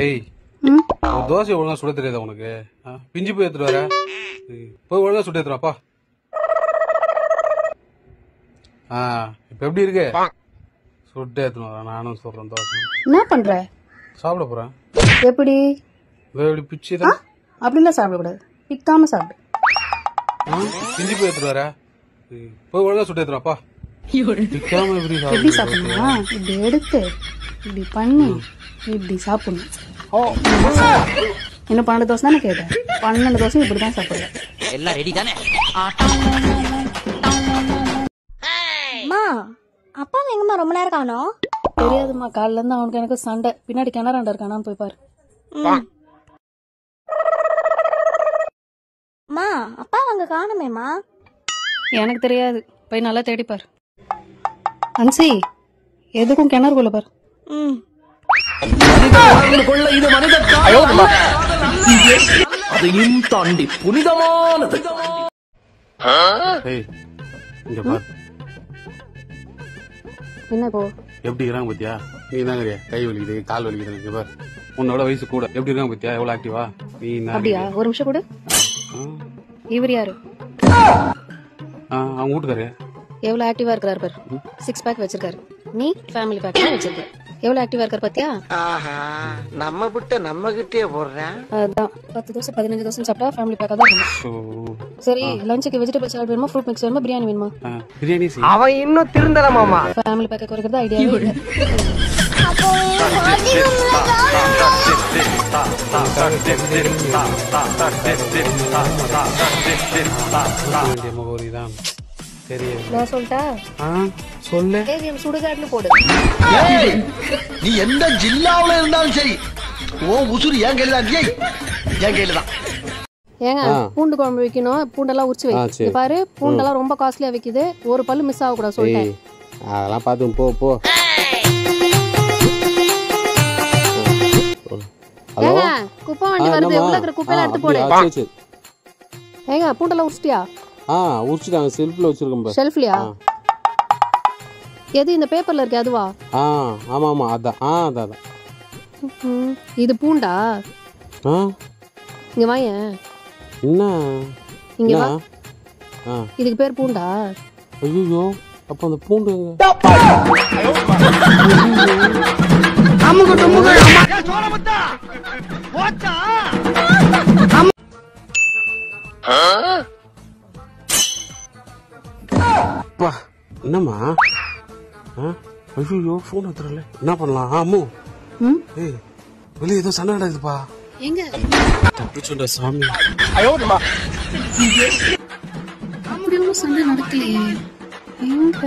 ஏய் ஒரு தோசை ஒழுங்கா சுட தெரியாதா உனக்கு? பிஞ்சு போய் எடுத்துட்டு வர, போய் ஒழுங்கா சுட்டு எடுத்துருவாப்பா. இப்ப எப்படி இருக்கு? சுட்டு எடுத்துட்டு வர. நானும் சொல்றேன் தோசை. என்ன பண்ற? சாப்பிட போறேன். எப்படி? எப்படி பிச்சு தான்? அப்படிலாம் சாப்பிடக்கூடாது, பிக்காம சாப்பிடு. பிஞ்சு போய் எடுத்துட்டு வர, போய் ஒழுங்கா சுட்டு எடுத்துருவாப்பா. பிக்காம எப்படி சாப்பிடணுமா? இப்படி எடுத்து இப்படி பண்ணி இப்படி சாப்பிடணும். இன்னும் 12 தோசை தானே கேட்டேன். 12 தோசை இப்படிதான் சாப்பிடுறேன். எல்லாம் ரெடி தானே? அப்பா எங்கம்மா ரொம்ப நேரம் காணோம்? தெரியாதுமா, காலைல இருந்து அவனுக்கு எனக்கு சண்டை. பின்னாடி கிணறாண்ட இருக்கானா, போய் பாரு. அப்பா அங்க காணுமேமா? எனக்கு தெரியாது, போய் நல்லா தேடிப்பார். அன்சி, எதுக்கும் கிணறுக்குள்ள பாரு. அதையும் தாண்டி புனிதமானது. என்ன இப்போ எப்படி இருக்காங்க பத்தியா? நீ தான் கை வலிக்குது, கால் வலிக்குது. பாரு, உன்னோட வயசு கூட. எப்படி இருக்காங்க பத்தியா? எவ்வளவு ஆக்டிவா நீ? அப்படியா? ஒரு நிமிஷம் கூட. இவர் யாரு? அவங்க வீட்டுக்காரு. எவ்வளவு ஆக்டிவா இருக்காரு பாரு. 6 பேக் வச்சிருக்காரு. நீ ஃபேமிலி பேக் வச்சிருக்க. எவ்வளவு ஆக்டிவா இருக்காரு பாத்தியா? நம்ம விட்டு நம்ம கிட்டே போடுறேன். அதான் 10 தோசை 15 தோசை சாப்பிட்டா ஃபேமிலி பேக்கா தான் இருக்கும். சரி, லஞ்சுக்கு வெஜிடபிள் சாலட் வேணுமா, ஃப்ரூட் மிக்ஸ் வேணுமா, பிரியாணி வேணுமா? பிரியாணி. அவன் இன்னும் திருந்தல மாமா. ஃபேமிலி பேக்க குறைக்கிறது ஐடியாவே இல்ல. முகவரிதான் நான் சொல்லிட்டா? சொல்லு. சுடுகாடுன்னு போடு. நீ எந்த ஜில்லாவுல இருந்தாலும் சரி, ஓ உசுறு என் கையில தான். என் கையில தான். ஏங்க, பூண்டு குழம்பு வைக்கணும். பூண்டெல்லாம் உரிச்சு வை. பாரு, பூண்டெல்லாம் ரொம்ப காஸ்ட்லியா விக்குது. ஒரு பல்லு மிஸ் ஆக கூடாது சொல்லிட்டேன். அதெல்லாம் பாத்து போ போ. ஏங்க, குப்பை வண்டி வருது. உள்ள இருக்கிற குப்பையெல்லாம் எடுத்து போடு. ஏங்க, பூண்டெல்லாம் உரிச்சிட்டியா? உரிச்சிட்டாங்க. செல்ஃப்ல வச்சிருக்கேன். ஷெல்ஃப்லயா? எது இந்த பேப்பர்ல இருக்கு அதுவா? ஆமா ஆமா, அதான். அதான். இது பூண்டா? இங்க வாங்க. என்ன இங்க வா. இதுக்கு பேர் பூண்டா? ஐயோ, அப்ப அந்த பூண்டு என்னம்மா? ஐயோ, போன் எடுத்துறல. என்ன பண்ணலாம்? அம்மு, வெளியே ஏதோ சண்டை நடக்குதுப்பா. எங்க? தப்பிச்சுடா சாமி. அப்படி ஒன்றும் சண்டை நடக்கலையே. எங்க?